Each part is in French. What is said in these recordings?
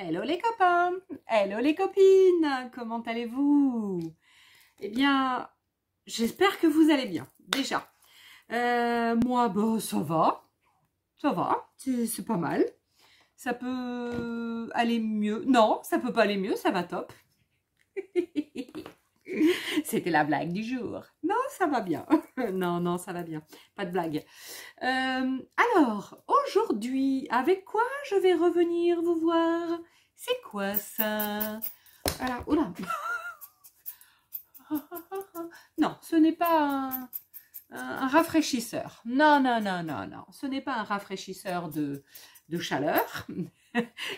Hello les copains, hello les copines, comment allez-vous? Eh bien, j'espère que vous allez bien, déjà. Moi, bah, ça va, c'est pas mal. Ça peut aller mieux. Non, ça peut pas aller mieux, ça va top. C'était la blague du jour. Non, ça va bien. Non, ça va bien. Pas de blague. Alors, aujourd'hui, avec quoi je vais revenir vous voir? C'est quoi ça? Voilà, oula. Non, ce n'est pas un rafraîchisseur. Non. Ce n'est pas un rafraîchisseur de chaleur.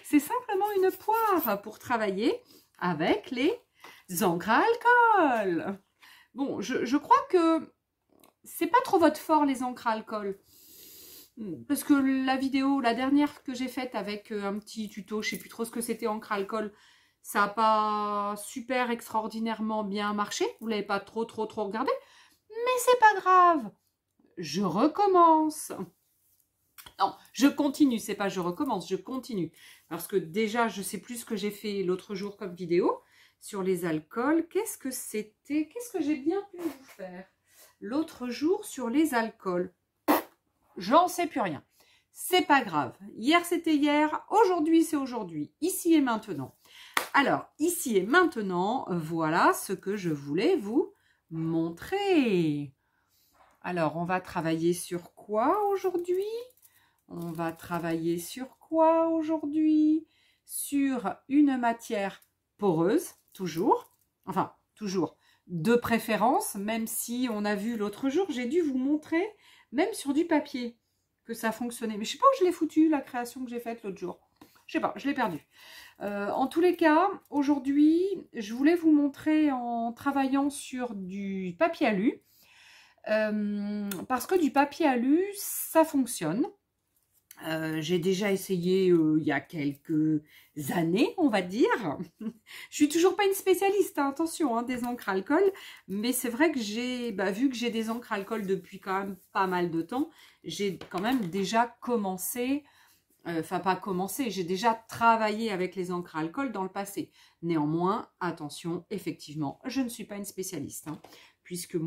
C'est simplement une poire pour travailler avec les encres à alcool. Bon, je crois que c'est pas trop votre fort, les encres à alcool. Parce que la dernière que j'ai faite avec un petit tuto, je sais plus trop ce que c'était, encre à alcool, ça n'a pas super extraordinairement bien marché. Vous l'avez pas trop regardé. Mais c'est pas grave. Je recommence. Non, je continue. C'est pas je recommence, je continue. Parce que déjà, je sais plus ce que j'ai fait l'autre jour comme vidéo sur les alcools. Qu'est-ce que c'était? Qu'est-ce que j'ai bien pu vous faire l'autre jour sur les alcools? J'en sais plus rien. C'est pas grave. Hier, c'était hier. Aujourd'hui, c'est aujourd'hui. Ici et maintenant. Alors, ici et maintenant, voilà ce que je voulais vous montrer. Alors, on va travailler sur quoi aujourd'hui? On va travailler sur quoi aujourd'hui? Sur une matière poreuse, toujours. Enfin, toujours. De préférence, même si on a vu l'autre jour, j'ai dû vous montrer, même sur du papier, que ça fonctionnait. Mais je ne sais pas où je l'ai foutu, la création que j'ai faite l'autre jour. Je sais pas, je l'ai perdu. En tous les cas, aujourd'hui, je voulais vous montrer en travaillant sur du papier alu. Parce que du papier alu, ça fonctionne. J'ai déjà essayé il y a quelques années, on va dire. Je suis toujours pas une spécialiste, hein, attention, hein, des encres alcool, mais c'est vrai que j'ai, vu que j'ai des encres alcool depuis quand même pas mal de temps, j'ai quand même déjà commencé, enfin pas commencé, j'ai déjà travaillé avec les encres alcool dans le passé. Néanmoins, attention, effectivement, je ne suis pas une spécialiste, hein, puisque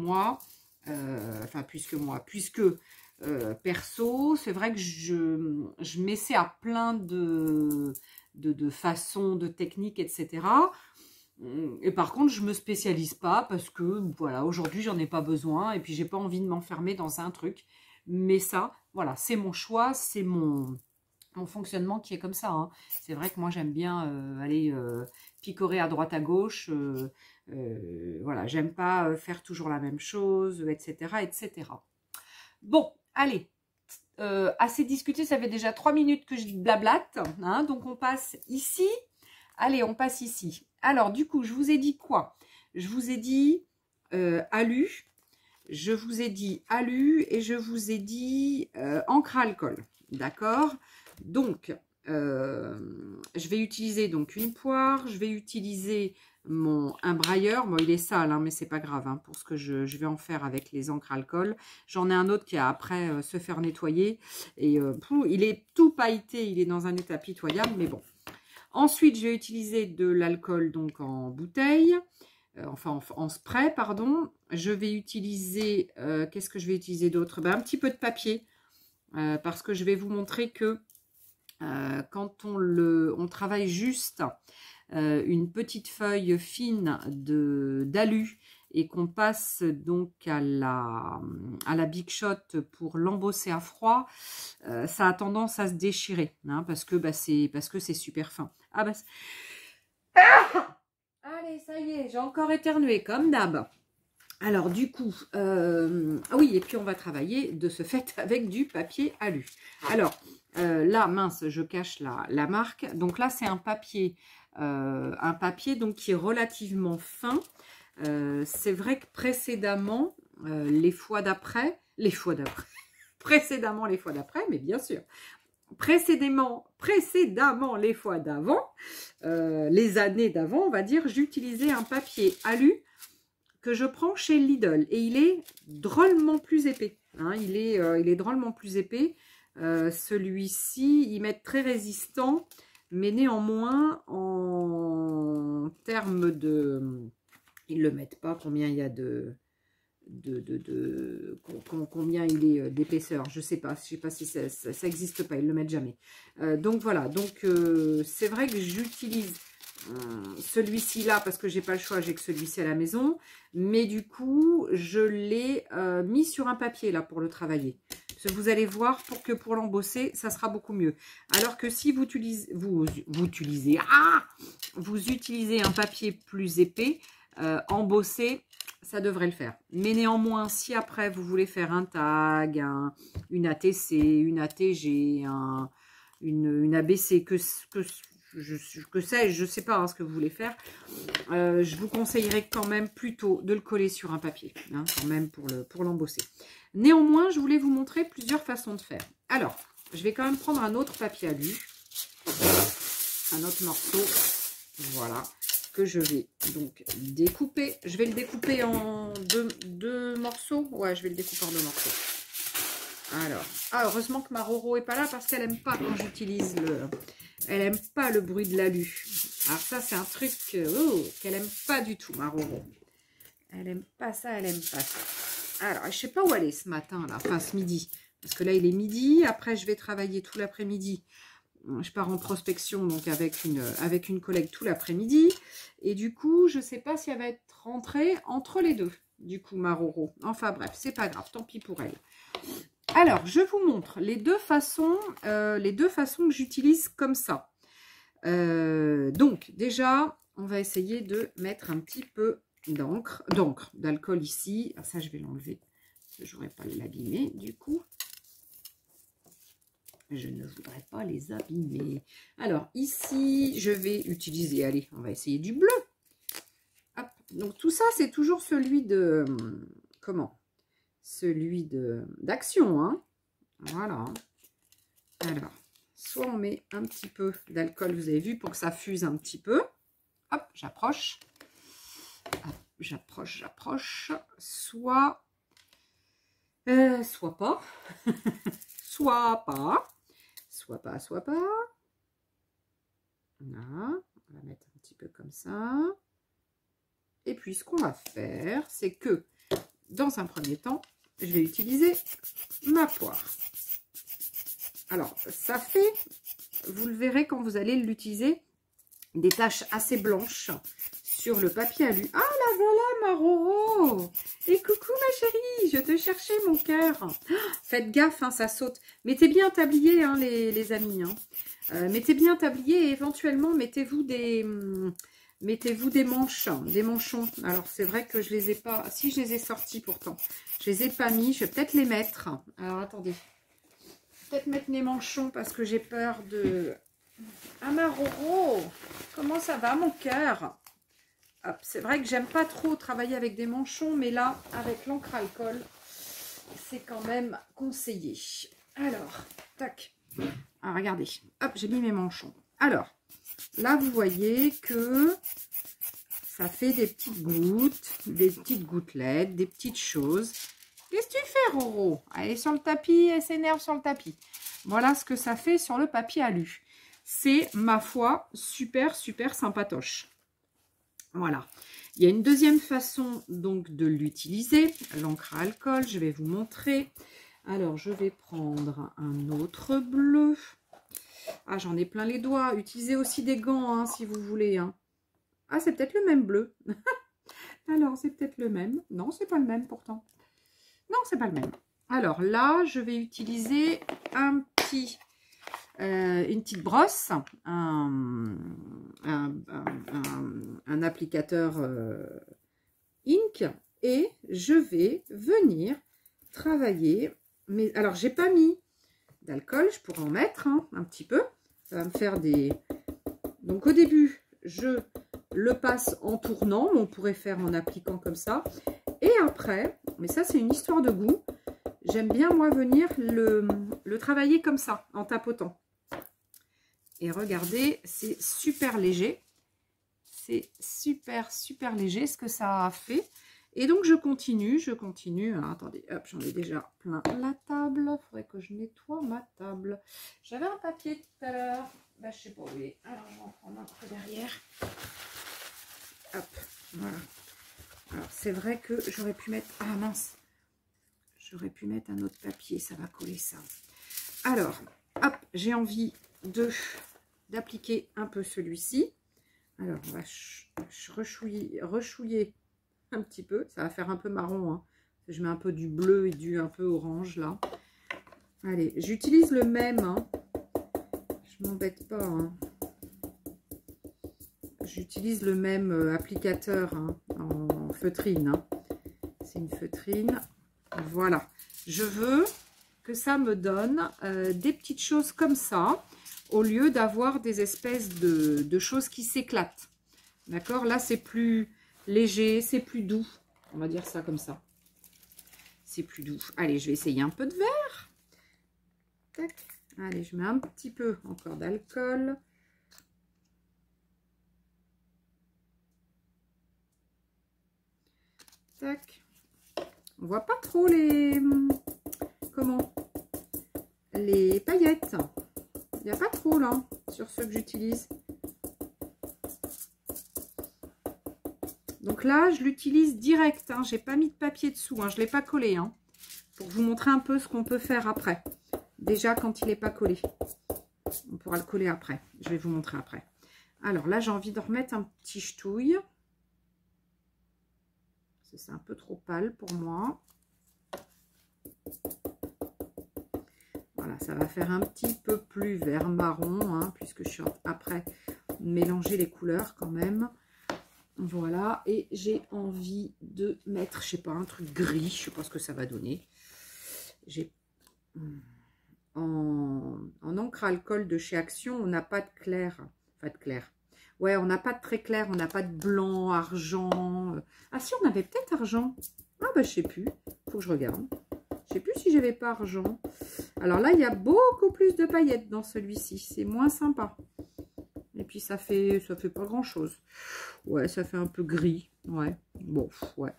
perso, c'est vrai que je m'essaie à plein de façons, de techniques, etc. Et par contre, je me spécialise pas parce que, voilà, aujourd'hui, j'en ai pas besoin et puis j'ai pas envie de m'enfermer dans un truc. Mais ça, voilà, c'est mon choix, c'est mon fonctionnement qui est comme ça, hein. C'est vrai que moi, j'aime bien aller picorer à droite, à gauche. Voilà, j'aime pas faire toujours la même chose, etc., etc. Bon, allez, assez discuté, ça fait déjà 3 minutes que je blablate, hein, donc on passe ici. Allez, on passe ici. Alors, du coup, je vous ai dit quoi? Je vous ai dit alu, je vous ai dit alu et je vous ai dit encre à alcool, d'accord? Donc, je vais utiliser donc une poire, je vais utiliser un brailleur. Bon, il est sale, hein, mais c'est pas grave, hein, pour ce que je vais en faire avec les encres alcool. J'en ai un autre qui a après se faire nettoyer. Et il est tout pailleté, il est dans un état pitoyable, mais bon. Ensuite, je vais utiliser de l'alcool donc en bouteille, enfin en spray, pardon. Je vais utiliser, qu'est-ce que je vais utiliser d'autre? Un petit peu de papier, parce que je vais vous montrer que quand on travaille juste une petite feuille fine d'alu et qu'on passe donc à la Big Shot pour l'embosser à froid, ça a tendance à se déchirer, hein, parce que c'est super fin. Ah bah, allez, ça y est, j'ai encore éternué comme d'hab. Alors du coup, oui, et puis on va travailler de ce fait avec du papier alu. Alors là, mince, je cache la marque. Donc là, c'est un papier donc qui est relativement fin. C'est vrai que précédemment, précédemment les fois d'après, mais bien sûr, précédemment les fois d'avant, les années d'avant, on va dire, j'utilisais un papier alu que je prends chez Lidl et il est drôlement plus épais, hein, il est drôlement plus épais. Celui-ci, il m'est très résistant Mais néanmoins, en termes de... Ils ne le mettent pas, combien il y a combien il est d'épaisseur, je sais pas si ça existe pas, ils ne le mettent jamais. Donc voilà, donc c'est vrai que j'utilise celui-ci là parce que j'ai pas le choix, j'ai que celui-ci à la maison, mais du coup je l'ai mis sur un papier là pour le travailler. Parce que vous allez voir, pour l'embosser, ça sera beaucoup mieux. Alors que si vous utilisez, vous utilisez un papier plus épais, embossé, ça devrait le faire. Mais néanmoins, si après vous voulez faire un tag, une ATC, une ATG, une ABC, que sais-je, je sais pas ce que vous voulez faire, je vous conseillerais quand même plutôt de le coller sur un papier, hein, quand même pour l'embosser. Néanmoins, je voulais vous montrer plusieurs façons de faire. Alors, je vais quand même prendre un autre papier alu, un autre morceau, voilà, que je vais donc découper. Je vais le découper en deux morceaux. Ouais, je vais le découper en 2 morceaux. Alors, heureusement que ma Roro est pas là parce qu'elle aime pas quand j'utilise elle aime pas le bruit de l'alu. Alors ça, c'est un truc qu'elle aime pas du tout, ma Roro. Elle aime pas ça, elle aime pas ça. Alors, je sais pas où elle est ce matin, là, enfin ce midi. Parce que là, il est midi. Après, je vais travailler tout l'après-midi. Je pars en prospection donc avec une collègue tout l'après-midi. Et du coup, je ne sais pas si elle va être rentrée entre les deux. Du coup, ma Roro. Enfin bref, c'est pas grave, tant pis pour elle. Alors, je vous montre les deux façons que j'utilise comme ça. Donc, déjà, on va essayer de mettre un petit peu d'alcool ici. Ah, ça, je vais l'enlever. Je n'aurais pas l'abîmer du coup. Je ne voudrais pas les abîmer. Alors, ici, je vais utiliser, allez, on va essayer du bleu. Hop. Donc, tout ça, c'est toujours celui de, comment? Celui d'Action, hein. Voilà. Alors, soit on met un petit peu d'alcool, vous avez vu, pour que ça fuse un petit peu. Hop, j'approche. J'approche. Soit pas. Soit pas. Soit pas. Voilà, on va mettre un petit peu comme ça. Et puis, ce qu'on va faire, c'est que, dans un premier temps, je vais utiliser ma poire. Alors, ça fait, vous le verrez quand vous allez l'utiliser, des taches assez blanches sur le papier alu. Ah, la voilà, ma Roro! Et coucou, ma chérie, je te cherchais, mon cœur. Faites gaffe, hein, ça saute. Mettez bien un tablier, hein, les amis. Hein. Mettez bien un tablier et éventuellement, mettez-vous des manchons. Alors, c'est vrai que je les ai pas... Si, je les ai sortis pourtant. Je les ai pas mis. Je vais peut-être les mettre. Alors, attendez. Peut-être mettre mes manchons parce que j'ai peur de... Ah, ma Roro! Comment ça va, mon cœur? C'est vrai que j'aime pas trop travailler avec des manchons, mais là, avec l'encre alcool, c'est quand même conseillé. Alors, tac. Ah, regardez. Hop, j'ai mis mes manchons. Alors, là, vous voyez que ça fait des petites gouttes, des petites gouttelettes, des petites choses. Qu'est-ce que tu fais, Roro? Elle est sur le tapis, elle s'énerve sur le tapis. Voilà ce que ça fait sur le papier alu. C'est, ma foi, super, super sympatoche. Voilà. Il y a une deuxième façon donc de l'utiliser, l'encre à alcool. Je vais vous montrer. Alors, je vais prendre un autre bleu. Ah, j'en ai plein les doigts. Utilisez aussi des gants, hein, si vous voulez. Hein. Ah, c'est peut-être le même bleu. Alors, c'est peut-être le même. Non, c'est pas le même pourtant. Non, c'est pas le même. Alors là, je vais utiliser une petite brosse, un applicateur ink, et je vais venir travailler. Mais alors, j'ai pas mis d'alcool, je pourrais en mettre hein, un petit peu. Ça va me faire des... Donc au début, je le passe en tournant, mais on pourrait faire en appliquant comme ça. Et après, mais ça c'est une histoire de goût, j'aime bien moi venir le travailler comme ça, en tapotant. Et regardez, c'est super léger. C'est super, super léger ce que ça a fait. Et donc, je continue. Alors, attendez, hop, j'en ai déjà plein la table. Il faudrait que je nettoie ma table. J'avais un papier tout à l'heure. Bah, je sais pas où il est. Alors, je vais en prendre un peu derrière. Hop, voilà. Alors, c'est vrai que j'aurais pu mettre... Ah, mince. J'aurais pu mettre un autre papier, ça va coller ça. Alors, hop, j'ai envie d'appliquer un peu celui-ci. Alors, on va rechouiller un petit peu. Ça va faire un peu marron, hein. Je mets un peu du bleu et un peu orange, là. Allez, j'utilise le même, hein. Je m'embête pas, hein. J'utilise le même applicateur, hein, en feutrine, hein. C'est une feutrine. Voilà. Je veux que ça me donne des petites choses comme ça, au lieu d'avoir des espèces de choses qui s'éclatent. D'accord? Là, c'est plus léger, c'est plus doux. On va dire ça comme ça. C'est plus doux. Allez, je vais essayer un peu de vert. Tac. Allez, je mets un petit peu encore d'alcool. Tac. On voit pas trop les... Comment? Les paillettes. Il n'y a pas trop là, sur ceux que j'utilise. Donc là, je l'utilise direct. Hein. J'ai pas mis de papier dessous. Hein. Je ne l'ai pas collé. Hein, pour vous montrer un peu ce qu'on peut faire après. Déjà, quand il n'est pas collé. On pourra le coller après. Je vais vous montrer après. Alors là, j'ai envie de remettre un petit ch'touille. C'est un peu trop pâle pour moi. Voilà, ça va faire un petit peu plus vert marron, hein, puisque je suis après mélanger les couleurs quand même. Voilà, et j'ai envie de mettre, je sais pas, un truc gris, je sais pas ce que ça va donner. J'ai en encre à alcool de chez Action, on n'a pas de clair, enfin de clair. Ouais, on n'a pas de très clair, on n'a pas de blanc, argent. Ah si, on avait peut-être argent. Ah bah je sais plus, faut que je regarde. Je sais plus si j'avais pas argent. Alors là, il y a beaucoup plus de paillettes dans celui-ci. C'est moins sympa. Et puis ça fait pas grand-chose. Ouais, ça fait un peu gris. Ouais, bon, ouais.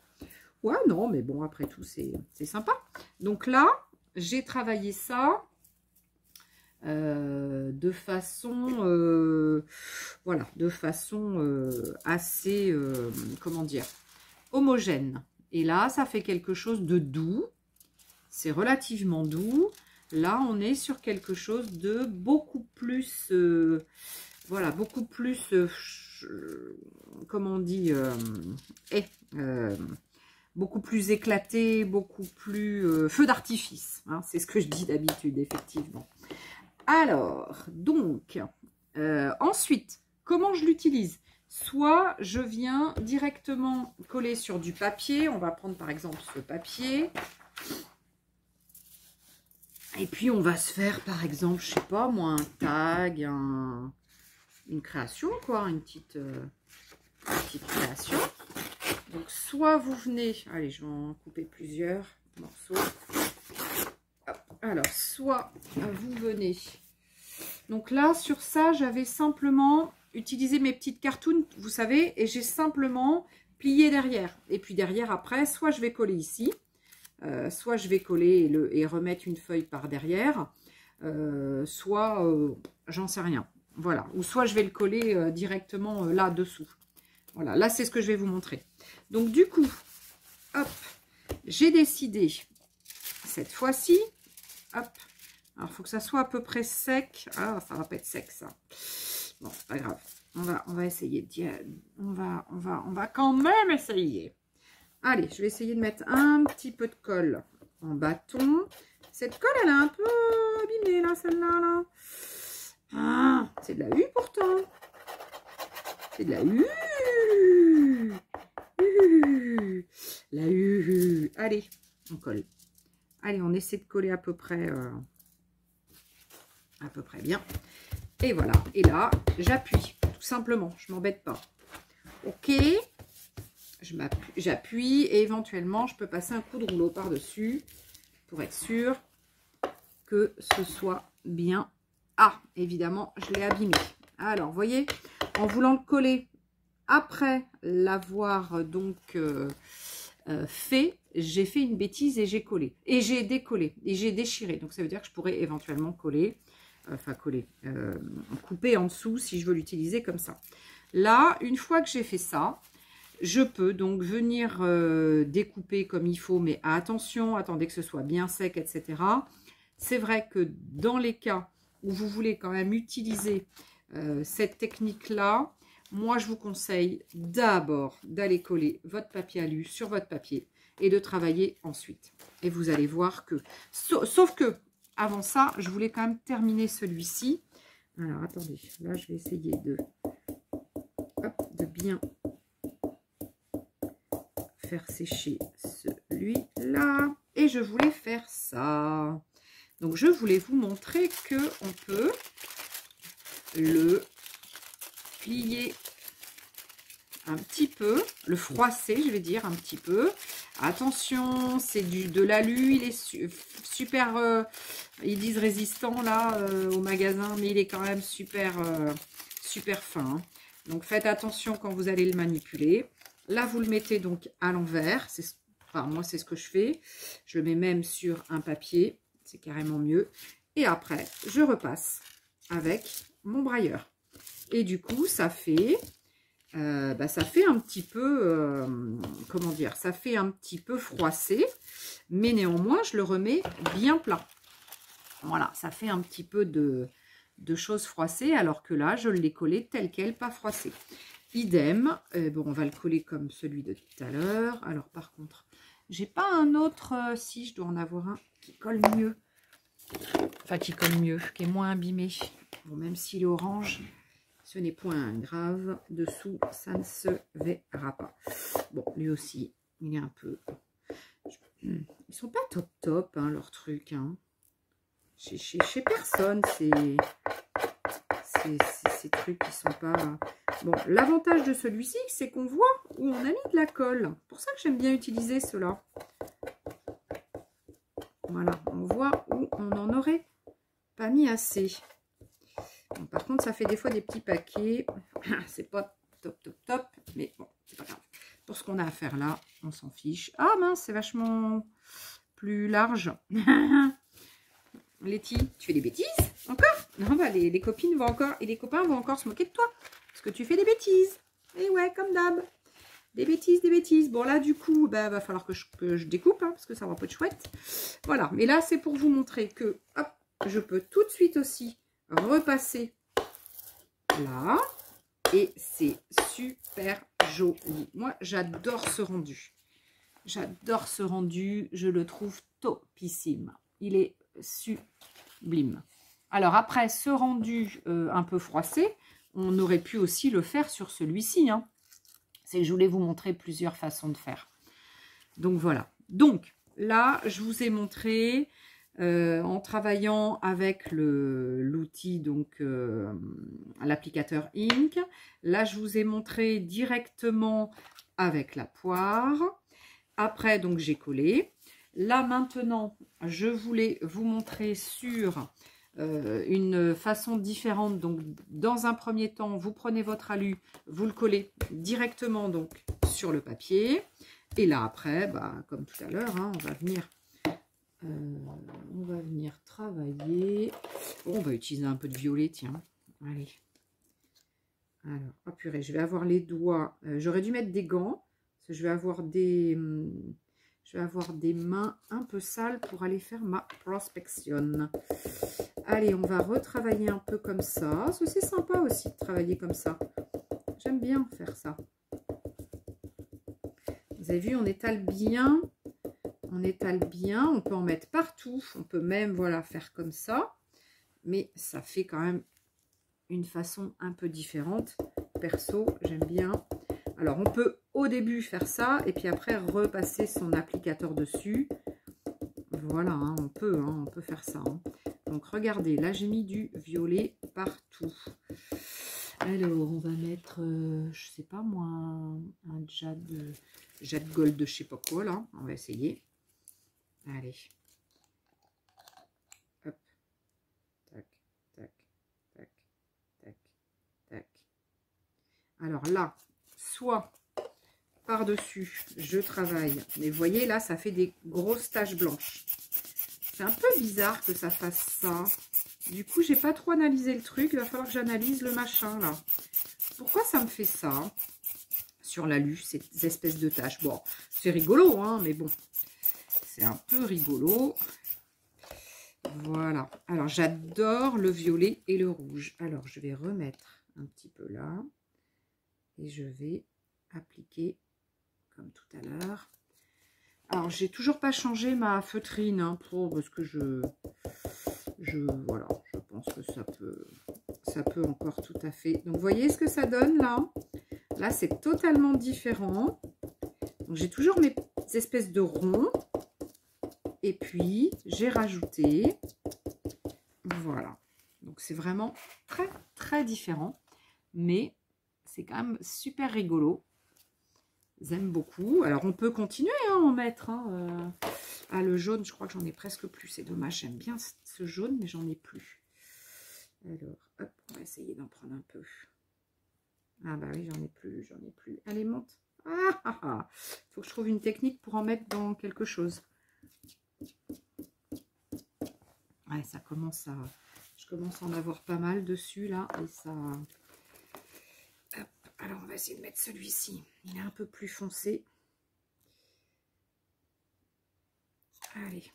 Ouais, non, mais bon, après tout, c'est sympa. Donc là, j'ai travaillé ça de façon, voilà, de façon assez, comment dire, homogène. Et là, ça fait quelque chose de doux. C'est relativement doux. Là, on est sur quelque chose de beaucoup plus, voilà, beaucoup plus, comment on dit, beaucoup plus éclaté, beaucoup plus feu d'artifice. Hein, c'est ce que je dis d'habitude, effectivement. Alors, donc, ensuite, comment je l'utilise? Soit je viens directement coller sur du papier. On va prendre par exemple ce papier. Et puis, on va se faire, par exemple, je sais pas, moi, un tag, une création, quoi, une petite création. Donc, soit vous venez, allez, je vais en couper plusieurs morceaux. Hop. Alors, soit vous venez. Donc là, sur ça, j'avais simplement utilisé mes petites cartounes, vous savez, et j'ai simplement plié derrière. Et puis derrière, après, soit je vais coller ici. Soit je vais coller et remettre une feuille par derrière, soit j'en sais rien. Voilà. Ou soit je vais le coller directement là-dessous. Voilà. Là, c'est ce que je vais vous montrer. Donc, du coup, hop, j'ai décidé, cette fois-ci, hop, alors il faut que ça soit à peu près sec. Ah, ça va pas être sec, ça. Bon, c'est pas grave. On va essayer de... On va quand même essayer. Allez, je vais essayer de mettre un petit peu de colle en bâton. Cette colle, elle est un peu abîmée, là, celle-là. Là. Ah, c'est de la U, pourtant. C'est de la U. La U. Allez, on colle. Allez, on essaie de coller à peu près bien. Et voilà. Et là, j'appuie, tout simplement. Je ne m'embête pas. OK. J'appuie et éventuellement, je peux passer un coup de rouleau par-dessus pour être sûr que ce soit bien. Ah, évidemment, je l'ai abîmé. Alors, vous voyez, en voulant le coller après l'avoir donc fait, j'ai fait une bêtise et j'ai collé. Et j'ai décollé et j'ai déchiré. Donc, ça veut dire que je pourrais éventuellement coller enfin coller, couper en dessous si je veux l'utiliser comme ça. Là, une fois que j'ai fait ça, je peux donc venir découper comme il faut, mais attention, attendez que ce soit bien sec, etc. C'est vrai que dans les cas où vous voulez quand même utiliser cette technique-là, moi je vous conseille d'abord d'aller coller votre papier alu sur votre papier et de travailler ensuite. Et vous allez voir que, sauf que, avant ça, je voulais quand même terminer celui-ci. Alors attendez, là je vais essayer de bien faire sécher celui-là. Et je voulais faire ça. Donc, je voulais vous montrer que on peut le plier un petit peu, le froisser, je vais dire un petit peu. Attention, c'est de l'alu, il est super, ils disent résistant là au magasin, mais il est quand même super, super fin. Hein. Donc, faites attention quand vous allez le manipuler. Là, vous le mettez donc à l'envers. Enfin, moi, c'est ce que je fais. Je le mets même sur un papier. C'est carrément mieux. Et après, je repasse avec mon brailleur. Et du coup, ça fait un petit peu, comment dire, ça fait un petit peu froissé. Mais néanmoins, je le remets bien plat. Voilà, ça fait un petit peu de choses froissées. Alors que là, je l'ai collé tel quel, pas froissé. Idem, bon, on va le coller comme celui de tout à l'heure. Alors, par contre, j'ai pas un autre, si je dois en avoir un qui colle mieux. Enfin, qui colle mieux, qui est moins abîmé. Bon, même s'il est orange, ce n'est point grave. Dessous, ça ne se verra pas. Bon, lui aussi, il est un peu... Ils sont pas top, hein, leurs trucs. Hein. Chez personne, ces trucs qui sont pas... Bon, l'avantage de celui-ci, c'est qu'on voit où on a mis de la colle. C'est pour ça que j'aime bien utiliser cela. Voilà, on voit où on n'en aurait pas mis assez. Bon, par contre, ça fait des fois des petits paquets. C'est pas top, mais bon, c'est pas grave. Pour ce qu'on a à faire là, on s'en fiche. Ah mince, c'est vachement plus large. Letty, tu fais des bêtises encore? Non, bah les copines vont encore et les copains vont encore se moquer de toi parce que tu fais des bêtises. Et ouais, comme d'hab. Des bêtises. Bon, là, du coup, bah, va falloir que je découpe, hein, parce que ça va pas être chouette. Voilà, mais là, c'est pour vous montrer que, hop, je peux tout de suite aussi repasser là. Et c'est super joli. Moi, j'adore ce rendu. J'adore ce rendu. Je le trouve topissime. Il est sublime. Alors, après ce rendu un peu froissé, on aurait pu aussi le faire sur celui-ci, hein. C'est que je voulais vous montrer plusieurs façons de faire. Donc voilà. Donc là, je vous ai montré en travaillant avec l'outil, donc l'applicateur Ink. Là, je vous ai montré directement avec la poire. Après, donc j'ai collé. Là maintenant, je voulais vous montrer sur une façon différente. Donc, dans un premier temps, vous prenez votre alu, vous le collez directement donc sur le papier. Et là, après, bah, comme tout à l'heure, hein, on va venir travailler. Bon, on va utiliser un peu de violet, tiens. Allez. Alors, oh purée, je vais avoir les doigts. J'aurais dû mettre des gants, parce que je vais avoir des mains un peu sales pour aller faire ma prospection. Allez, on va retravailler un peu comme ça. C'est sympa aussi de travailler comme ça. J'aime bien faire ça. Vous avez vu, on étale bien. On étale bien. On peut en mettre partout. On peut même, voilà, faire comme ça. Mais ça fait quand même une façon un peu différente. Perso, j'aime bien. Alors, on peut au début faire ça. Et puis après, repasser son applicateur dessus. Voilà, hein, on peut faire ça. Hein. Donc, regardez, là, j'ai mis du violet partout. Alors, on va mettre, je sais pas moi, un jade gold de je sais pas quoi, là. On va essayer. Allez. Hop. Tac, tac, tac, tac, tac. Alors là, soit par-dessus, je travaille. Mais vous voyez, là, ça fait des grosses taches blanches. C'est un peu bizarre que ça fasse ça. Du coup, j'ai pas trop analysé le truc. Il va falloir que j'analyse le machin, là. Pourquoi ça me fait ça sur l'alu, ces espèces de taches? Bon, c'est rigolo, hein, mais bon. C'est un peu rigolo. Voilà. Alors, j'adore le violet et le rouge. Alors, je vais remettre un petit peu là. Et je vais appliquer comme tout à l'heure. Alors, j'ai toujours pas changé ma feutrine, hein, parce que voilà, je pense que ça peut encore tout à fait. Donc, vous voyez ce que ça donne là? Là, c'est totalement différent. Donc, j'ai toujours mes espèces de ronds. Et puis, j'ai rajouté, voilà. Donc, c'est vraiment très, très différent. Mais c'est quand même super rigolo. J'aime beaucoup. Alors, on peut continuer à en mettre. Hein, Ah, le jaune, je crois que j'en ai presque plus. C'est dommage, j'aime bien ce jaune, mais j'en ai plus. Alors, hop, on va essayer d'en prendre un peu. Ah bah oui, j'en ai plus, j'en ai plus. Allez, monte. Ah, ah, ah. Faut que je trouve une technique pour en mettre dans quelque chose. Ouais, ça commence à... Je commence à en avoir pas mal dessus, là. Et ça... Hop. Alors, on va essayer de mettre celui-ci. Il est un peu plus foncé. Allez.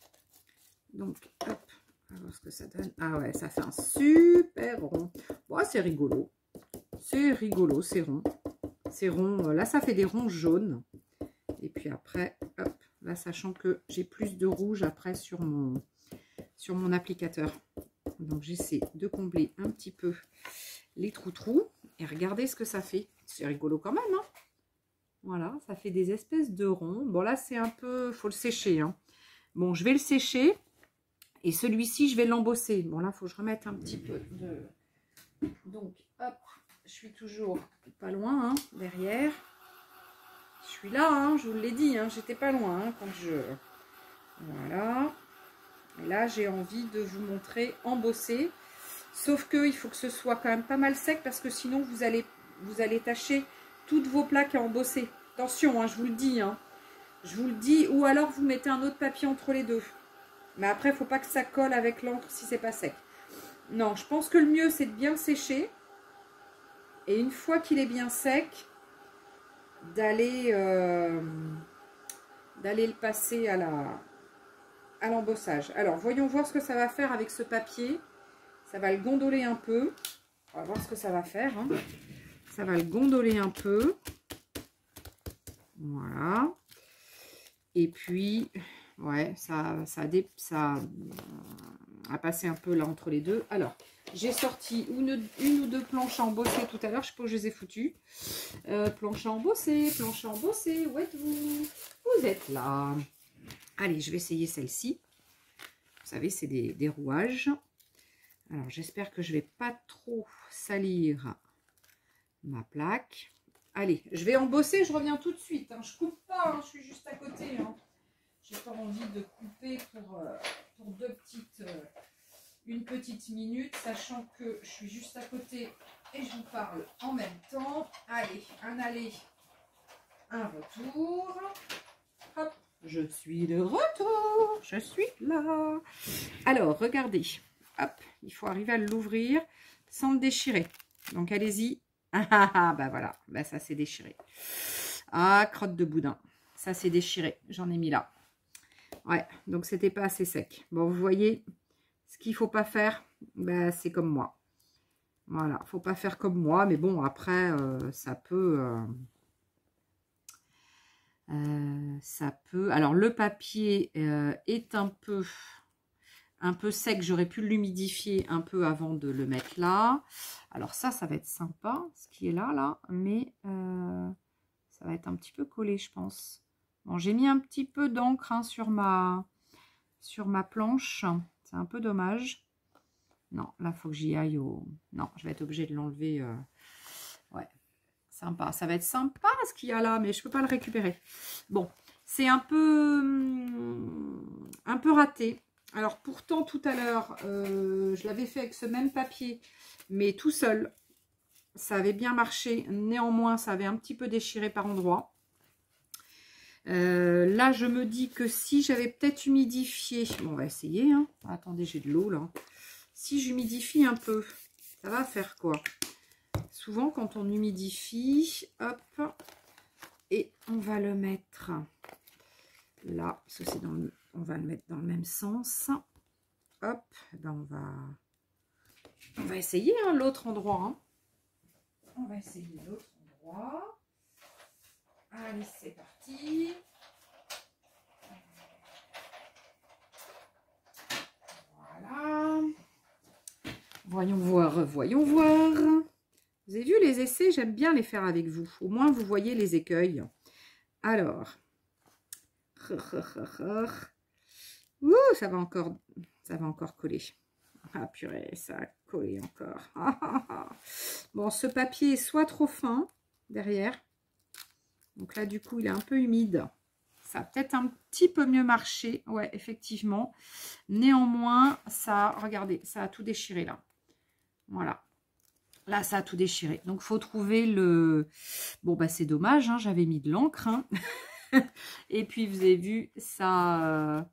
Donc, hop. On va voir ce que ça donne. Ah ouais, ça fait un super rond. Bon, c'est rigolo. C'est rigolo, c'est rond. C'est rond. Là, ça fait des ronds jaunes. Et puis après, hop. Là, sachant que j'ai plus de rouge après sur mon applicateur. Donc, j'essaie de combler un petit peu les trous-trous. Et regardez ce que ça fait. C'est rigolo quand même, hein. Voilà, ça fait des espèces de ronds. Bon, là, c'est un peu... faut le sécher, hein. Bon, je vais le sécher. Et celui-ci, je vais l'embosser. Bon, là, il faut que je remette un petit peu de... Donc, hop, je suis toujours pas loin, hein, derrière. Je suis là, hein, je vous l'ai dit, hein, j'étais pas loin hein, quand je... Voilà. Et là, j'ai envie de vous montrer embosser. Sauf que il faut que ce soit quand même pas mal sec parce que sinon, vous allez tacher toutes vos plaques à embosser. Attention, hein, je vous le dis. Hein. Je vous le dis. Ou alors, vous mettez un autre papier entre les deux. Mais après, il ne faut pas que ça colle avec l'encre si c'est pas sec. Non, je pense que le mieux, c'est de bien le sécher. Et une fois qu'il est bien sec, d'aller le passer à l'embossage. Alors, voyons voir ce que ça va faire avec ce papier. Ça va le gondoler un peu. On va voir ce que ça va faire. Hein. Ça va le gondoler un peu. Voilà. Et puis, ouais, ça a passé un peu là entre les deux. Alors, j'ai sorti une ou deux planches à embosser tout à l'heure. Je sais pas où je les ai foutues. Planches à embosser, où êtes-vous? Vous êtes là. Allez, je vais essayer celle-ci. Vous savez, c'est des rouages. Alors, j'espère que je vais pas trop salir ma plaque. Allez, je vais embosser, je reviens tout de suite. Hein. Je coupe pas, hein, je suis juste à côté. Hein. J'ai pas envie de couper pour une petite minute, sachant que je suis juste à côté et je vous parle en même temps. Allez, un aller, un retour. Hop, je suis de retour, je suis là. Alors, regardez, hop, il faut arriver à l'ouvrir sans le déchirer. Donc, allez-y. Ah, bah voilà, bah ça c'est déchiré. Ah, crotte de boudin, ça c'est déchiré, j'en ai mis là. Ouais, donc c'était pas assez sec. Bon, vous voyez, ce qu'il faut pas faire, bah, c'est comme moi. Voilà, faut pas faire comme moi, mais bon, après, ça peut... Alors, le papier est un peu sec. J'aurais pu l'humidifier un peu avant de le mettre là. Alors ça va être sympa, ce qui est là, mais ça va être un petit peu collé, je pense. Bon, j'ai mis un petit peu d'encre hein, sur ma planche. C'est un peu dommage. Non, là, il faut que j'y aille au... Non, je vais être obligée de l'enlever. Ouais, sympa. Ça va être sympa ce qu'il y a là, mais je ne peux pas le récupérer. Bon, c'est un peu raté. Alors, pourtant, tout à l'heure, je l'avais fait avec ce même papier, mais tout seul. Ça avait bien marché. Néanmoins, ça avait un petit peu déchiré par endroits. Là, je me dis que si j'avais peut-être humidifié... Bon, on va essayer. Hein. Attendez, j'ai de l'eau, là. si j'humidifie un peu, ça va faire quoi? Souvent, quand on humidifie, hop, et on va le mettre là, parce que c'est dans le, on va le mettre dans le même sens. Hop, ben on va essayer hein, l'autre endroit. Hein. On va essayer l'autre endroit. Allez, c'est parti. Voilà. Voyons voir, voyons voir. Vous avez vu les essais, j'aime bien les faire avec vous. Au moins, vous voyez les écueils. Alors. Ouh, ça va encore coller. Ah purée, ça a collé encore. Bon, ce papier est soit trop fin derrière. Donc là, du coup, il est un peu humide. Ça a peut-être un petit peu mieux marché. Ouais, effectivement. Néanmoins, ça, regardez, ça a tout déchiré là. Voilà. Là, ça a tout déchiré. Donc, il faut trouver le... Bon, bah, c'est dommage, hein, j'avais mis de l'encre. Hein. Et puis, vous avez vu, ça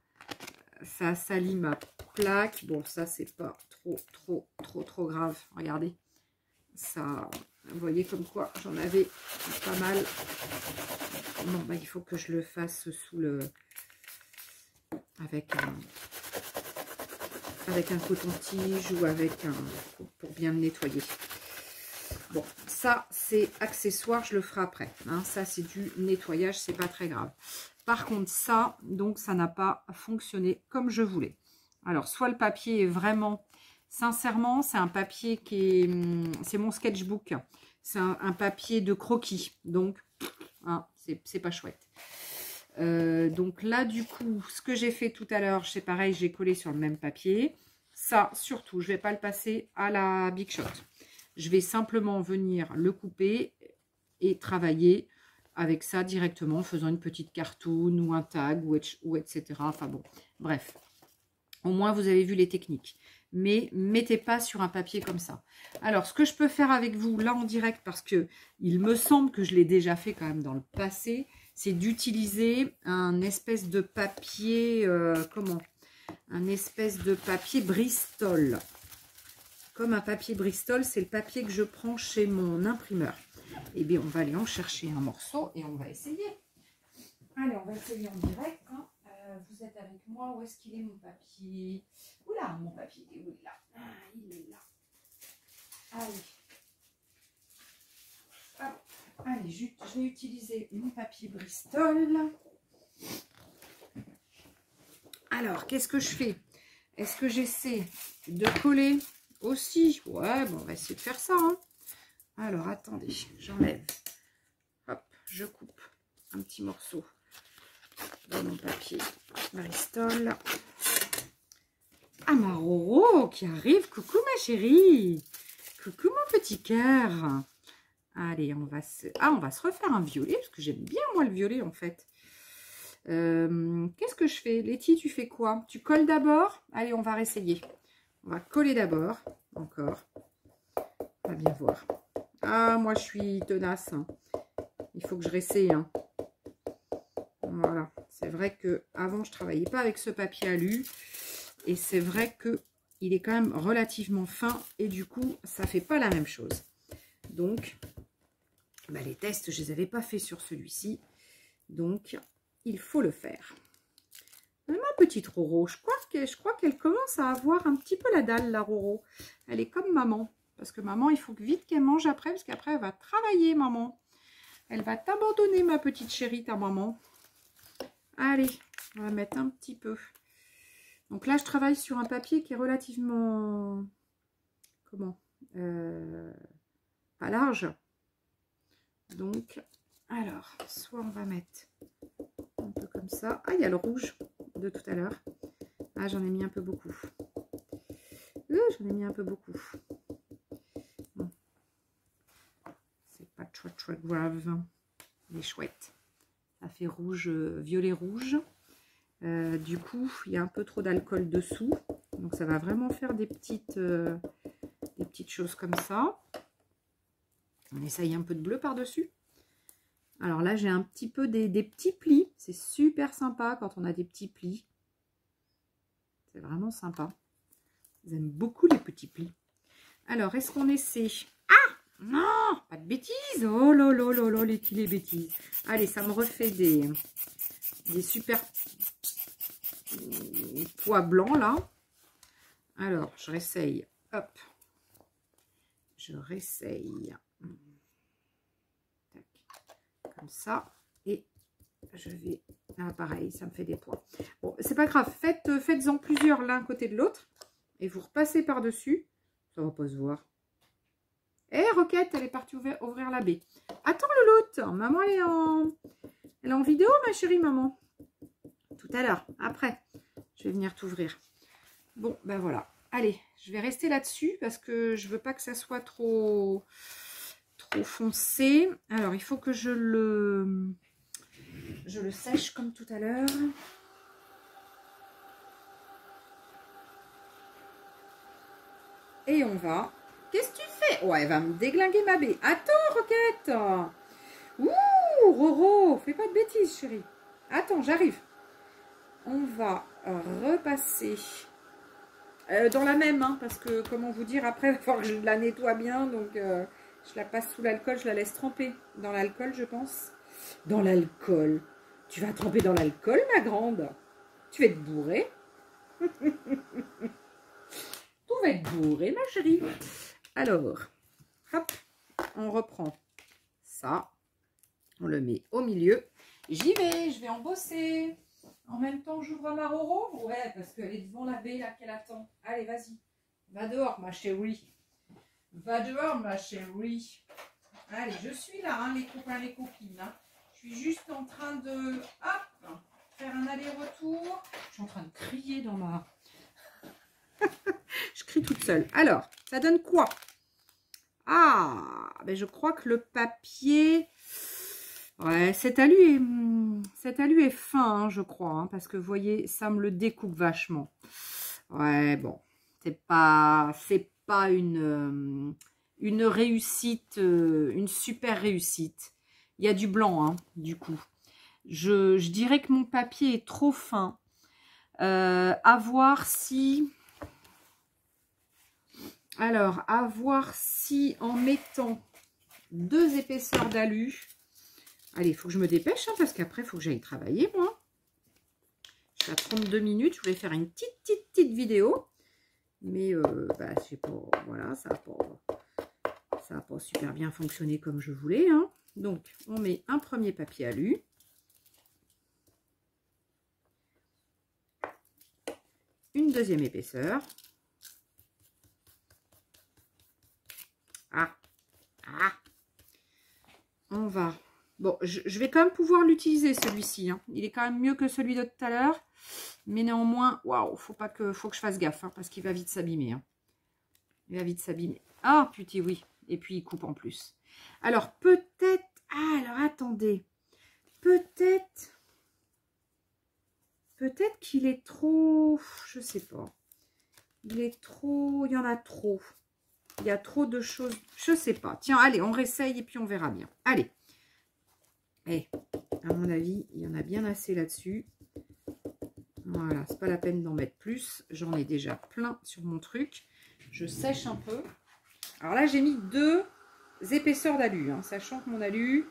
salit ma plaque. Bon, ça, c'est pas trop grave. Regardez. Ça, vous voyez comme quoi, j'en avais pas mal. Bon, bah, il faut que je le fasse sous le... avec un coton-tige ou avec un... pour bien le nettoyer. Bon, ça, c'est accessoire, je le ferai après. Hein. Ça, c'est du nettoyage, c'est pas très grave. Par contre, ça, donc, ça n'a pas fonctionné comme je voulais. Alors, soit le papier est vraiment... Sincèrement, c'est un papier qui est... C'est mon sketchbook. C'est un papier de croquis. Donc, hein, c'est pas chouette. Donc là, du coup, ce que j'ai fait tout à l'heure, c'est pareil, j'ai collé sur le même papier. Ça, surtout, je ne vais pas le passer à la Big Shot. Je vais simplement venir le couper et travailler avec ça directement en faisant une petite cartoon ou un tag ou etc. Enfin bon, bref. Au moins, vous avez vu les techniques. Mais mettez pas sur un papier comme ça. Alors, ce que je peux faire avec vous, là en direct, parce que il me semble que je l'ai déjà fait quand même dans le passé, c'est d'utiliser un espèce de papier, un espèce de papier Bristol. Comme un papier Bristol, c'est le papier que je prends chez mon imprimeur. Eh bien, on va aller en chercher un morceau et on va essayer. Allez, on va essayer en direct. Hein. Vous êtes avec moi. Où est-ce qu'il est mon papier? Oula, mon papier, où il est là? Ah, il est là. Allez. Hop. Allez, je vais utiliser mon papier Bristol. Alors, qu'est-ce que je fais? Est-ce que j'essaie de coller aussi? Ouais, bon, on va essayer de faire ça. Hein. Alors, attendez, j'enlève. Hop, je coupe un petit morceau dans mon papier Bristol. Ah, ma Roro qui arrive. Coucou, ma chérie. Coucou, mon petit cœur. Allez, on va se refaire un violet, parce que j'aime bien, moi, le violet, en fait. Qu'est-ce que je fais? Letty, tu fais quoi? Tu colles d'abord? Allez, on va réessayer. On va coller d'abord. Encore. On va bien voir. Ah, moi, je suis tenace. Hein. Il faut que je réessaye. Hein. Voilà. C'est vrai que avant je travaillais pas avec ce papier alu. Et c'est vrai que il est quand même relativement fin. Et du coup, ça fait pas la même chose. Donc, bah, les tests, je les avais pas fait sur celui-ci. Donc, il faut le faire. Ma petite Roro, je crois qu'elle commence à avoir un petit peu la dalle, la Roro. Elle est comme maman. Parce que maman, il faut vite qu'elle mange après, parce qu'après, elle va travailler, maman. Elle va t'abandonner, ma petite chérie, ta maman. Allez, on va mettre un petit peu. Donc là, je travaille sur un papier qui est relativement... Comment pas large. Donc, alors, soit on va mettre un peu comme ça. Ah, il y a le rouge de tout à l'heure. Ah, j'en ai mis un peu beaucoup. J'en ai mis un peu beaucoup. Bon. C'est pas très grave. Il est chouette. Ça fait rouge, violet-rouge. Du coup, il y a un peu trop d'alcool dessous. Donc, ça va vraiment faire des petites choses comme ça. On essaye un peu de bleu par-dessus. Alors là, j'ai un petit peu des petits plis. C'est super sympa quand on a des petits plis. C'est vraiment sympa. J'aime beaucoup les petits plis. Alors, est-ce qu'on essaie? Ah! Non! Pas de bêtises! Oh là là là là, les bêtises. Allez, ça me refait des super pois blancs, là. Alors, je réessaye. Hop. Je réessaye. Tac. Comme ça. Et je vais... Ah, pareil, ça me fait des pois. Bon, c'est pas grave. Faites-en plusieurs l'un côté de l'autre. Et vous repassez par-dessus. Ça va pas se voir. Eh, Roquette, elle est partie ouvrir la baie. Attends, Louloute. Maman, elle est en vidéo, ma chérie, maman. Tout à l'heure, après. Je vais venir t'ouvrir. Bon, ben voilà. Allez, je vais rester là-dessus parce que je veux pas que ça soit trop foncé. Alors, il faut que je le sèche comme tout à l'heure. Et on va... Qu'est-ce que tu fais? Ouais, elle va me déglinguer ma baie. Attends, Roquette. Ouh, Roro, fais pas de bêtises, chérie. Attends, j'arrive. On va repasser dans la même, hein, parce que, comment vous dire, après, il va falloir que je la nettoie bien. Donc, je la passe sous l'alcool, je la laisse tremper dans l'alcool, je pense. Dans l'alcool. Tu vas tremper dans l'alcool, ma grande. Tu vas être bourrée. Tout va être bourré, ma chérie. Alors, hop, on reprend ça. On le met au milieu. J'y vais, je vais en bosser. En même temps, j'ouvre ma Roro. Ouais, parce qu'elle est devant la baie, là, qu'elle attend. Allez, vas-y. Va dehors, ma chérie. Va dehors, ma chérie. Allez, je suis là, hein, les copains, les copines. Hein. Je suis juste en train de... Hop, faire un aller-retour. Je suis en train de crier dans ma... Je crie toute seule. Alors, ça donne quoi? Ah, ben je crois que le papier... Ouais, cet alu est fin, hein, je crois. Hein, parce que, vous voyez, ça me le découpe vachement. Ouais, bon. C'est pas une réussite, une super réussite. Il y a du blanc, hein, du coup. Je dirais que mon papier est trop fin. À voir si... Alors, à voir si en mettant 2 épaisseurs d'alu... Allez, il faut que je me dépêche, hein, parce qu'après, il faut que j'aille travailler, moi. Je suis à 32 minutes. Je voulais faire une petite vidéo. Mais, bah, je sais pas, voilà, ça n'a pas super bien fonctionné comme je voulais. Hein. Donc, on met un premier papier alu. Une deuxième épaisseur. Ah, on va... Bon, je vais quand même pouvoir l'utiliser, celui-ci. Hein. Il est quand même mieux que celui de tout à l'heure. Mais néanmoins, waouh, faut que je fasse gaffe, hein, parce qu'il va vite s'abîmer. Hein. Il va vite s'abîmer. Ah, putain, oui. Et puis, il coupe en plus. Alors, peut-être... Ah, alors, attendez. Peut-être qu'il est trop... Je sais pas. Il est trop... Il y en a trop. Il y a trop de choses. Je sais pas. Tiens, allez, on réessaye et puis on verra bien. Allez. Et, à mon avis, il y en a bien assez là-dessus. Voilà, c'est pas la peine d'en mettre plus. J'en ai déjà plein sur mon truc. Je sèche un peu. Alors là, j'ai mis 2 épaisseurs d'alu, hein, sachant que mon alu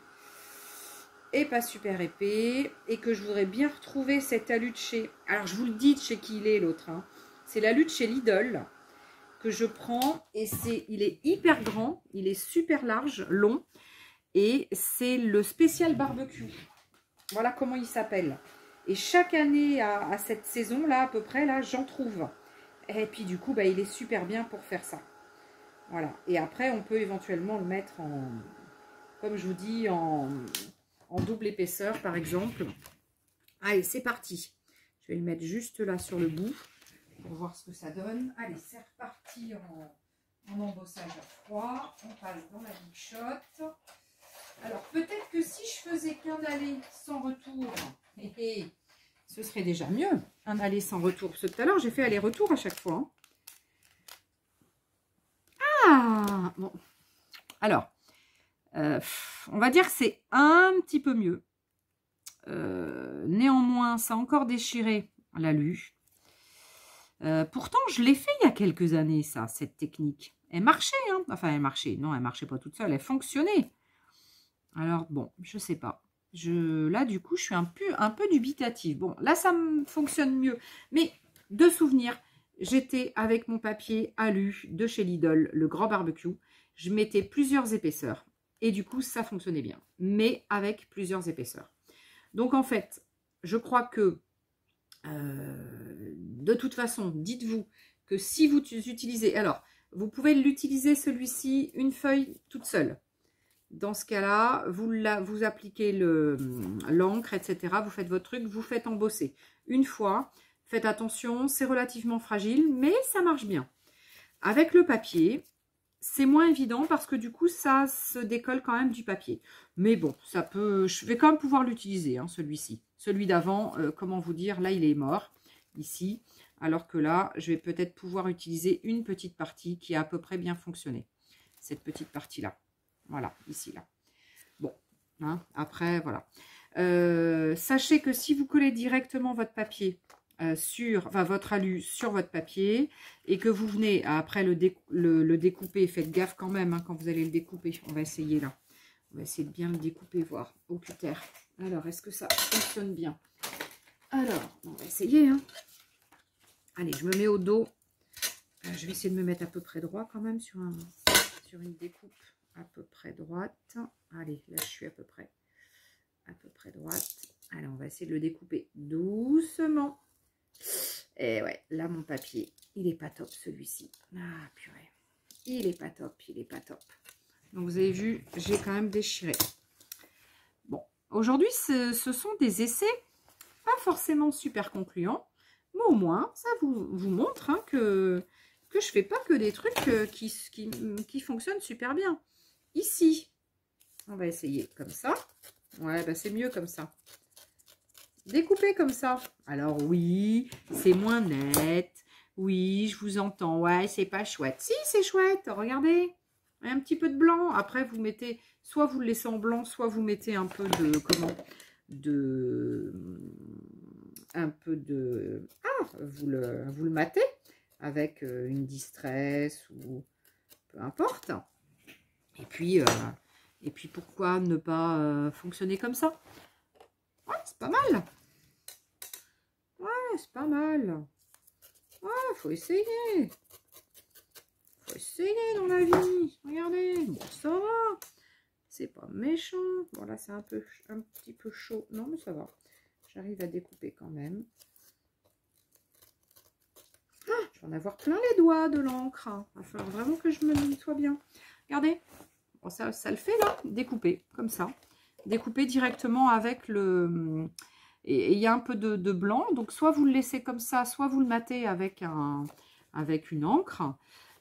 est pas super épais et que je voudrais bien retrouver cet alu de chez... Alors, je vous le dis de chez qui il est, l'autre. Hein. C'est l'alu de chez Lidl que je prends et il est hyper grand, il est super large, long. Et c'est le spécial barbecue. Voilà comment il s'appelle. Et chaque année, à cette saison-là, à peu près, là, j'en trouve. Et puis, du coup, bah, il est super bien pour faire ça. Voilà. Et après, on peut éventuellement le mettre en, comme je vous dis, en double épaisseur, par exemple. Allez, c'est parti. Je vais le mettre juste là sur le bout pour voir ce que ça donne. Allez, c'est reparti en embossage à froid. On passe dans la Big Shot. Alors, peut-être que si je faisais qu'un aller sans retour, ce serait déjà mieux, un aller sans retour. Parce que tout à l'heure, j'ai fait aller-retour à chaque fois. Hein. Ah, bon. Alors, on va dire que c'est un petit peu mieux. Néanmoins, ça a encore déchiré l'alu. Pourtant, je l'ai fait il y a quelques années, ça, cette technique. Elle marchait, hein. Enfin, elle marchait. Non, elle marchait pas toute seule, elle fonctionnait. Alors, bon, je sais pas. Là, du coup, je suis un peu dubitative. Bon, là, ça me fonctionne mieux. Mais, de souvenir, j'étais avec mon papier alu de chez Lidl, le grand barbecue. Je mettais plusieurs épaisseurs. Et du coup, ça fonctionnait bien. Mais avec plusieurs épaisseurs. Donc, en fait, je crois que, de toute façon, dites-vous que si vous utilisez... Alors, vous pouvez l'utiliser, celui-ci, une feuille toute seule. Dans ce cas-là, vous appliquez l'encre, etc. Vous faites votre truc, vous faites embosser. Une fois, faites attention, c'est relativement fragile, mais ça marche bien. Avec le papier, c'est moins évident parce que du coup, ça se décolle quand même du papier. Mais bon, ça peut. Je vais quand même pouvoir l'utiliser, hein, celui-ci. Celui d'avant, comment vous dire, là, il est mort, ici. Alors que là, je vais peut-être pouvoir utiliser une petite partie qui a à peu près bien fonctionné. Cette petite partie-là. Voilà, ici, là. Bon, hein, après, voilà. Sachez que si vous collez directement votre papier votre alu sur votre papier et que vous venez après le découper, faites gaffe quand même hein, quand vous allez le découper. On va essayer là. On va essayer de bien le découper, voir au cutter. Alors, est-ce que ça fonctionne bien? Alors, on va essayer. Hein. Allez, je me mets au dos. Je vais essayer de me mettre à peu près droit quand même sur une découpe à peu près droite. Allez, là, je suis à peu près droite. Allez, on va essayer de le découper doucement. Et ouais, là, mon papier, il est pas top, celui-ci. Ah, purée. Il est pas top, il est pas top. Donc, vous avez vu, j'ai quand même déchiré. Bon, aujourd'hui, ce sont des essais pas forcément super concluants. Mais au moins, ça vous montre hein, que je fais pas que des trucs qui fonctionnent super bien. Ici, on va essayer comme ça. Ouais, bah c'est mieux comme ça. Découper comme ça. Alors oui, c'est moins net. Oui, je vous entends. Ouais, c'est pas chouette. Si, c'est chouette. Regardez. Un petit peu de blanc. Après, vous mettez... Soit vous le laissez en blanc, soit vous mettez un peu de... Comment un peu de... Ah, vous le matez avec une distress ou peu importe. Et puis pourquoi ne pas fonctionner comme ça? Ouais, c'est pas mal. Ouais, c'est pas mal. Ouais, faut essayer. Faut essayer dans la vie. Regardez, bon, ça va. C'est pas méchant. Bon, là, c'est un petit peu chaud. Non, mais ça va. J'arrive à découper quand même. Ah, je vais en avoir plein les doigts de l'encre. Il va falloir vraiment que je me nettoie bien. Regardez. Bon, ça le fait là. Découper, comme ça. Découper directement avec le... Et il y a un peu de blanc. Donc, soit vous le laissez comme ça, soit vous le matez avec une encre.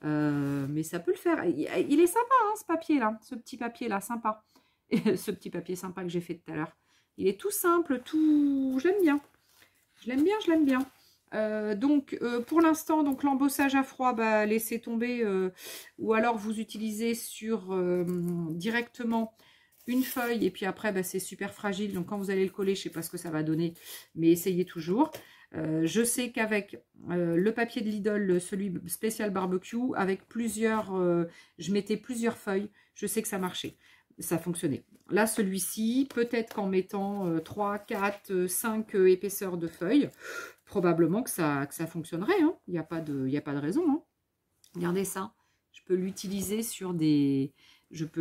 Mais ça peut le faire. Il est sympa, hein, ce papier-là. Ce petit papier-là, sympa. Et ce petit papier sympa que j'ai fait tout à l'heure. Il est tout simple, tout... Je l'aime bien. Je l'aime bien, je l'aime bien. Pour l'instant, donc l'embossage à froid, bah, laissez tomber. Ou alors, vous utilisez directement une feuille. Et puis après, bah, c'est super fragile. Donc, quand vous allez le coller, je ne sais pas ce que ça va donner. Mais essayez toujours. Je sais qu'avec le papier de Lidl, celui spécial barbecue, avec plusieurs, je mettais plusieurs feuilles, je sais que ça marchait, ça fonctionnait. Là, celui-ci, peut-être qu'en mettant 3, 4, 5 épaisseurs de feuilles, probablement que ça fonctionnerait. Hein. Il n'y a pas de raison. Hein. Regardez ça. Je peux l'utiliser sur des... junk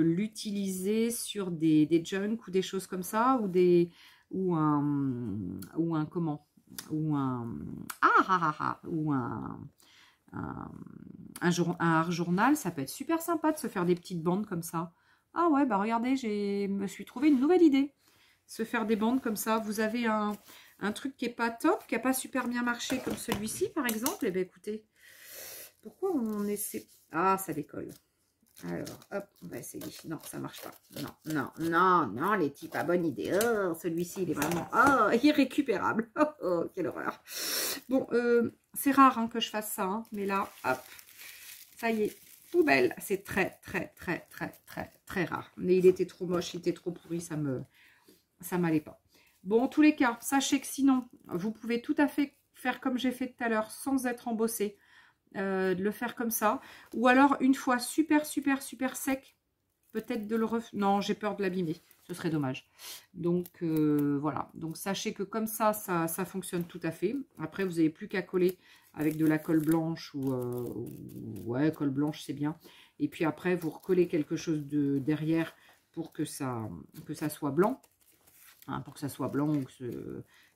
ou des choses comme ça, ou un comment ou un art journal, ça peut être super sympa de se faire des petites bandes comme ça. Ah ouais, bah regardez, je me suis trouvé une nouvelle idée. Se faire des bandes comme ça. Vous avez un truc qui n'est pas top, qui n'a pas super bien marché comme celui-ci, par exemple. Eh bien, écoutez, pourquoi on essaie... Ah, ça décolle. Alors, hop, on va essayer. Non, ça marche pas. Non, les types, pas bonne idée. Oh, celui-ci, il est vraiment irrécupérable. Oh, quelle horreur. Bon, c'est rare hein, que je fasse ça, hein, mais là, hop, ça y est, poubelle. C'est très rare. Mais il était trop moche, il était trop pourri, ça m'allait pas. Bon, en tous les cas, sachez que sinon, vous pouvez tout à fait faire comme j'ai fait tout à l'heure, sans être embossé. De le faire comme ça. Ou alors, une fois super sec, peut-être de le refaire. Non, j'ai peur de l'abîmer. Ce serait dommage. Donc, voilà. Donc, sachez que comme ça fonctionne tout à fait. Après, vous n'avez plus qu'à coller avec de la colle blanche ouais, colle blanche, c'est bien. Et puis après, vous recollez quelque chose derrière pour que ça soit blanc. Hein, pour que ça soit blanc ou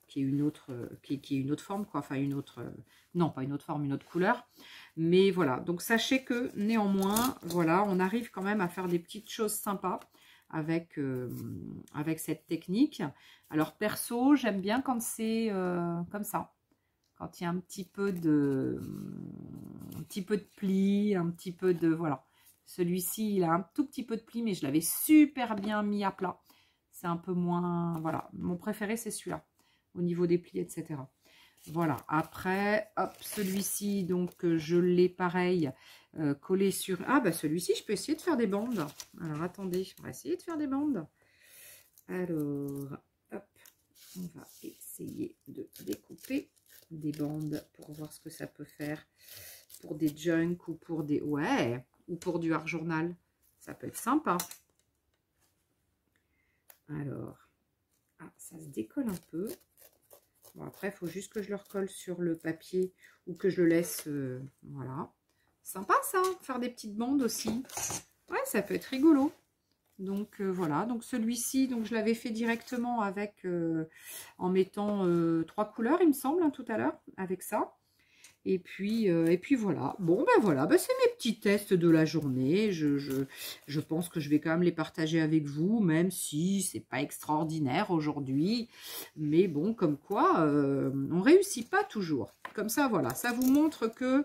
qu'il y ait une autre forme, quoi. Enfin, une autre... non, pas une autre forme, une autre couleur. Mais voilà. Donc, sachez que, néanmoins, voilà, on arrive quand même à faire des petites choses sympas avec cette technique. Alors, perso, j'aime bien quand c'est comme ça. Quand il y a un petit peu de pli, un petit peu de... Voilà. Celui-ci, il a un tout petit peu de pli, mais je l'avais super bien mis à plat. C'est un peu moins... Voilà. Mon préféré, c'est celui-là. Au niveau des plis, etc. Voilà. Après, hop, celui-ci, donc, je l'ai pareil collé sur... Ah, bah celui-ci, je peux essayer de faire des bandes. Alors, attendez, on va essayer de faire des bandes. Alors, hop, on va essayer de découper des bandes pour voir ce que ça peut faire pour des junk ou pour des... Ouais, ou pour du art journal. Ça peut être sympa. Alors, ah, ça se décolle un peu. Bon, après, il faut juste que je le recolle sur le papier ou que je le laisse... voilà. Sympa, ça, faire des petites bandes aussi. Ouais, ça peut être rigolo. Donc, voilà. Donc, celui-ci, donc je l'avais fait directement avec... en mettant 3 couleurs, il me semble, hein, tout à l'heure, avec ça. Et puis voilà. Bon, ben voilà, ben c'est mes petits tests de la journée. Je pense que je vais quand même les partager avec vous, même si c'est pas extraordinaire aujourd'hui. Mais bon, comme quoi, on réussit pas toujours. Comme ça, voilà. Ça vous montre que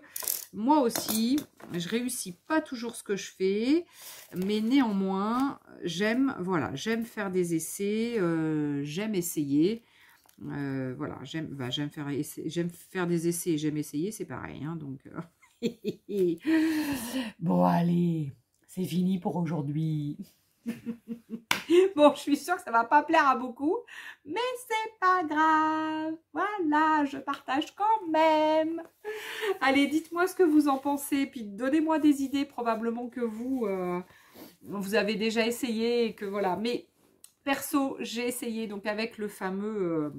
moi aussi, je réussis pas toujours ce que je fais. Mais néanmoins, j'aime, voilà, j'aime faire des essais, j'aime essayer. Voilà, j'aime faire des essais et j'aime essayer, c'est pareil. Hein, donc, bon, allez, c'est fini pour aujourd'hui. Bon, je suis sûre que ça va pas plaire à beaucoup, mais c'est pas grave. Voilà, je partage quand même. Allez, dites-moi ce que vous en pensez, puis donnez-moi des idées, probablement que vous avez déjà essayé et que voilà, mais... Perso, j'ai essayé donc avec le fameux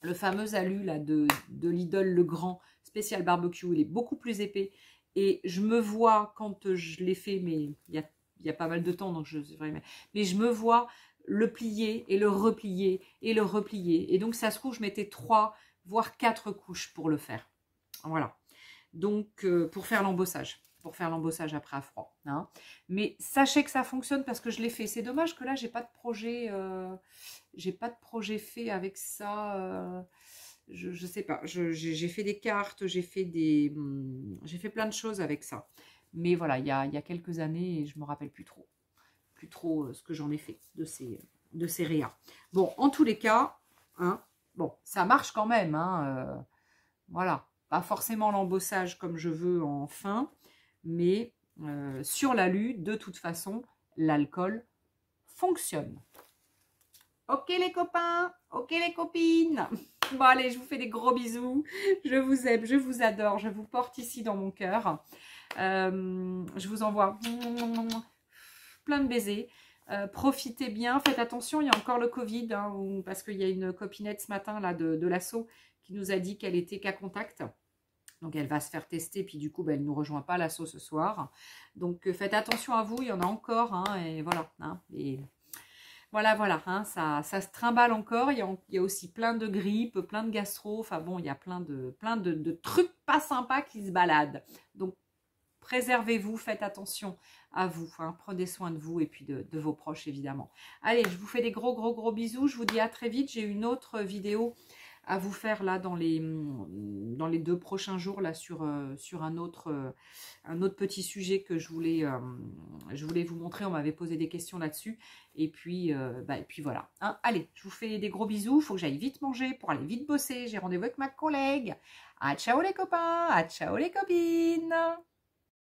alu là, de Lidl le grand spécial barbecue. Il est beaucoup plus épais et je me vois quand je l'ai fait, mais il y a pas mal de temps, donc mais je me vois le plier et le replier et le replier. Et donc ça se trouve, je mettais 3 voire 4 couches pour le faire. Voilà. Donc pour faire l'embossage. Pour faire l'embossage après à froid. Hein. Mais sachez que ça fonctionne parce que je l'ai fait. C'est dommage que là, j'ai pas de projet fait avec ça. Je sais pas. J'ai fait des cartes, j'ai fait plein de choses avec ça. Mais voilà, il y a quelques années, et je me rappelle plus trop ce que j'en ai fait de ces réas. Bon, en tous les cas, hein, bon, ça marche quand même. Hein, voilà. Pas forcément l'embossage comme je veux en fin, mais sur l'alu, de toute façon, l'alcool fonctionne. Ok les copains, ok les copines. Bon allez, je vous fais des gros bisous. Je vous aime, je vous adore, je vous porte ici dans mon cœur. Je vous envoie plein de baisers. Profitez bien, faites attention, il y a encore le Covid, hein, parce qu'il y a une copinette ce matin là de l'assaut qui nous a dit qu'elle était cas contact. Donc, elle va se faire tester, puis du coup, ben, elle ne nous rejoint pas l'assaut ce soir. Donc, faites attention à vous, il y en a encore, hein, et voilà. Hein, et voilà, hein, ça se trimballe encore. Il y a aussi plein de grippe, plein de gastro, enfin bon, il y a plein de trucs pas sympas qui se baladent. Donc, préservez-vous, faites attention à vous, hein, prenez soin de vous et puis de vos proches, évidemment. Allez, je vous fais des gros bisous, je vous dis à très vite. J'ai une autre vidéo à vous faire là dans les 2 prochains jours là sur un autre petit sujet que je voulais vous montrer. On m'avait posé des questions là-dessus et puis voilà. Hein, allez, je vous fais des gros bisous. Il faut que j'aille vite manger pour aller vite bosser. J'ai rendez-vous avec ma collègue. Ah ciao les copains, ah ciao les copines.